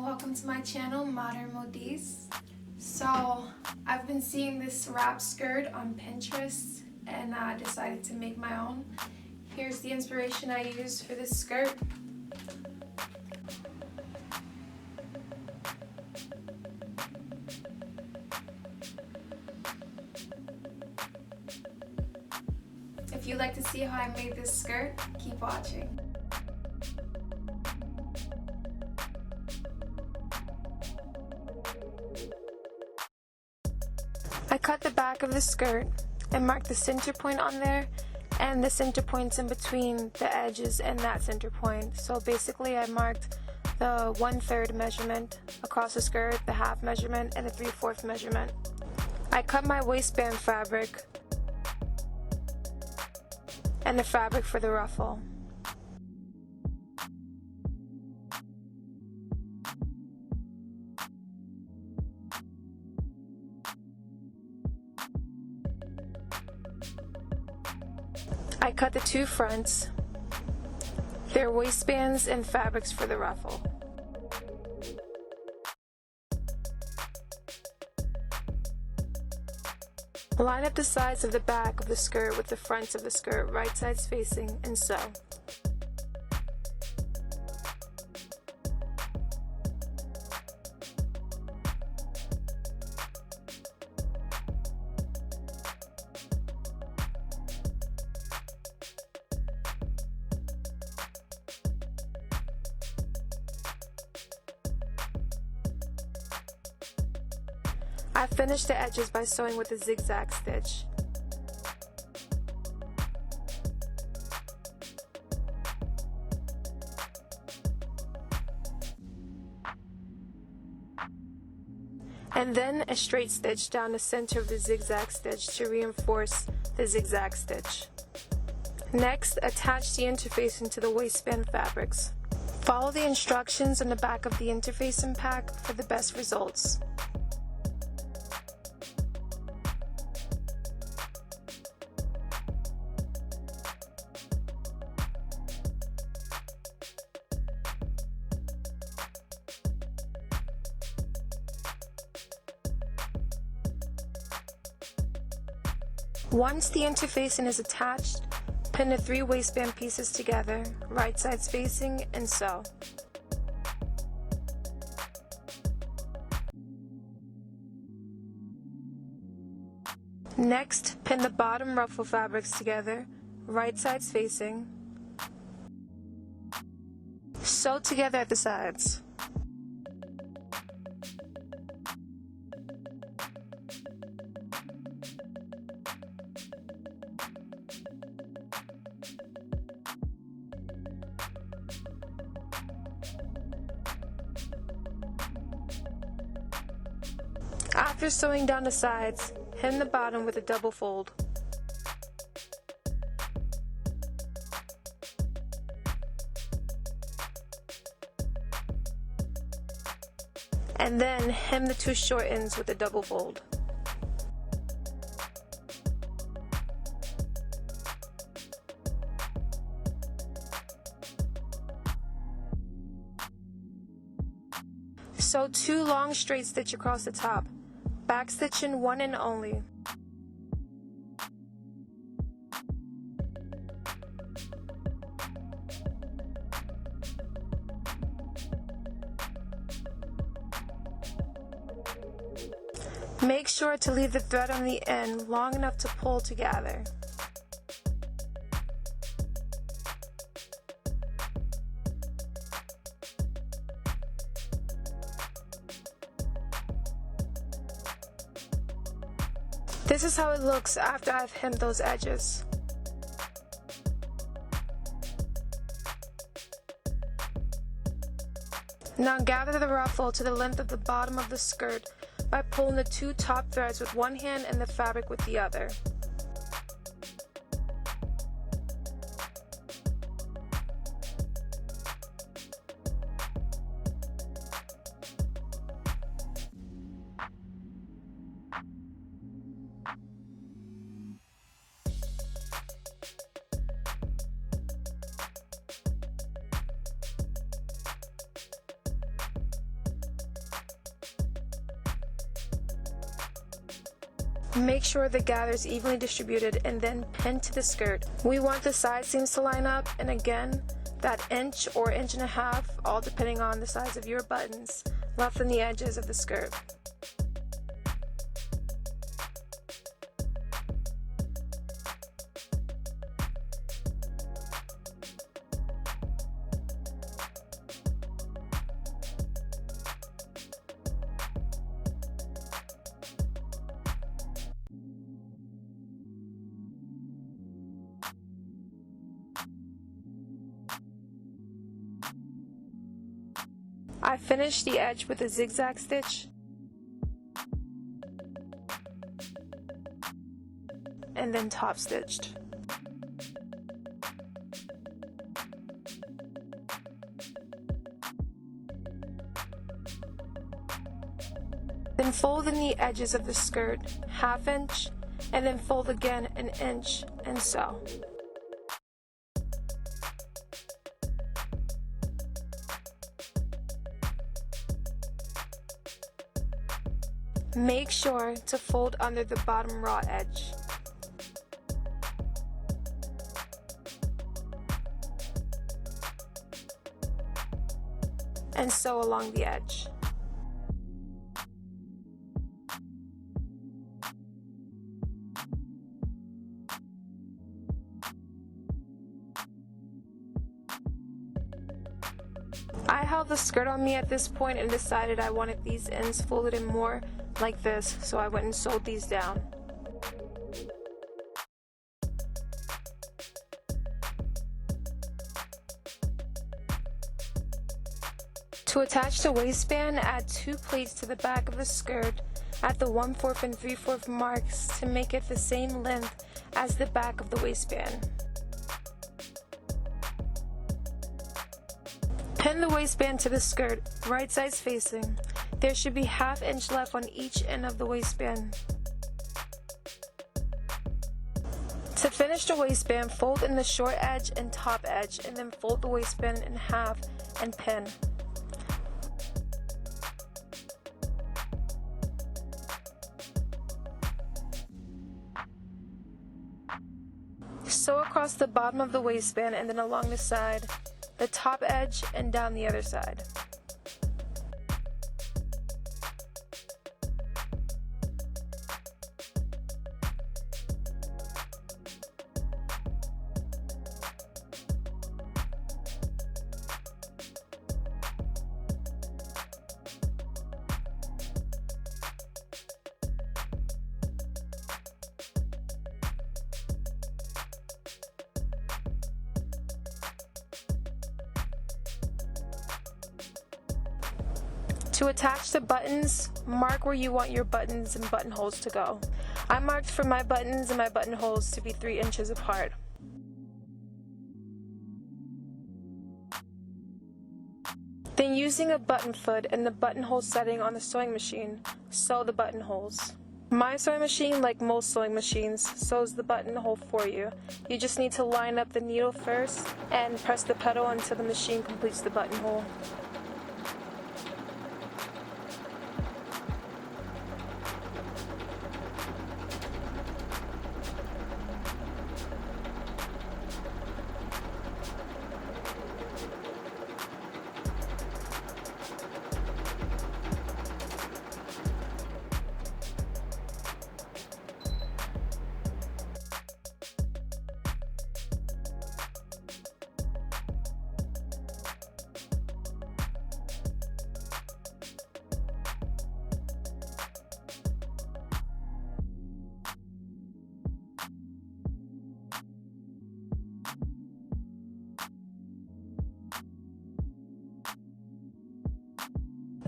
and welcome to my channel, Modern Modis. So I've been seeing this wrap skirt on Pinterest and I decided to make my own. Here's the inspiration I used for this skirt. If you'd like to see how I made this skirt, keep watching. I cut the back of the skirt and marked the center point on there and the center points in between the edges and that center point. So basically I marked the 1/3 measurement across the skirt, the half measurement, and the 3/4 measurement. I cut my waistband fabric and the fabric for the ruffle. I cut the two fronts, their waistbands and fabrics for the ruffle. Line up the sides of the back of the skirt with the fronts of the skirt, right sides facing, and sew. I finished the edges by sewing with a zigzag stitch. And then a straight stitch down the center of the zigzag stitch to reinforce the zigzag stitch. Next, attach the interfacing to the waistband fabrics. Follow the instructions on the back of the interfacing pack for the best results. Once the interfacing is attached, pin the 3 waistband pieces together, right sides facing, and sew. Next, pin the bottom ruffle fabrics together, right sides facing. Sew together at the sides. After sewing down the sides, hem the bottom with a double fold. And then hem the 2 short ends with a double fold. Sew 2 long straight stitch across the top. Backstitch in 1 end only. Make sure to leave the thread on the end long enough to pull together. This is how it looks after I've hemmed those edges. Now gather the ruffle to the length of the bottom of the skirt by pulling the 2 top threads with one hand and the fabric with the other. Make sure the gather is evenly distributed and then pin to the skirt. We want the side seams to line up, and again, that inch or inch and a half, all depending on the size of your buttons, left on the edges of the skirt. I finished the edge with a zigzag stitch and then top stitched. Then fold in the edges of the skirt ½ inch and then fold again an inch and sew. Make sure to fold under the bottom raw edge. And sew along the edge. I held the skirt on me at this point and decided I wanted these ends folded in more like this, so I went and sewed these down. To attach the waistband, add 2 pleats to the back of the skirt at the 1/4 and 3/4 marks to make it the same length as the back of the waistband. Pin the waistband to the skirt, right sides facing. There should be ½ inch left on each end of the waistband. To finish the waistband, fold in the short edge and top edge, and then fold the waistband in half and pin. Sew across the bottom of the waistband and then along the side, the top edge, and down the other side. To attach the buttons, mark where you want your buttons and buttonholes to go. I marked for my buttons and my buttonholes to be 3 inches apart. Then using a button foot and the buttonhole setting on the sewing machine, sew the buttonholes. My sewing machine, like most sewing machines, sews the buttonhole for you. You just need to line up the needle first and press the pedal until the machine completes the buttonhole.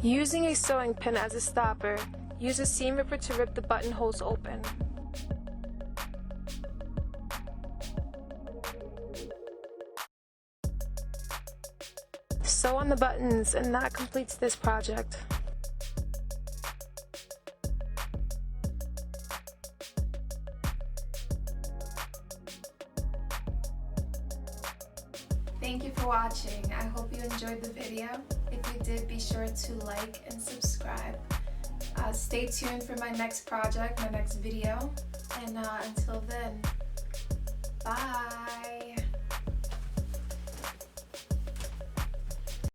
Using a sewing pin as a stopper, use a seam ripper to rip the buttonholes open. Sew on the buttons, and that completes this project. Thank you for watching. I hope you enjoyed the video. If you did, be sure to like and subscribe. stay tuned for my next project, my next video. And until then, bye.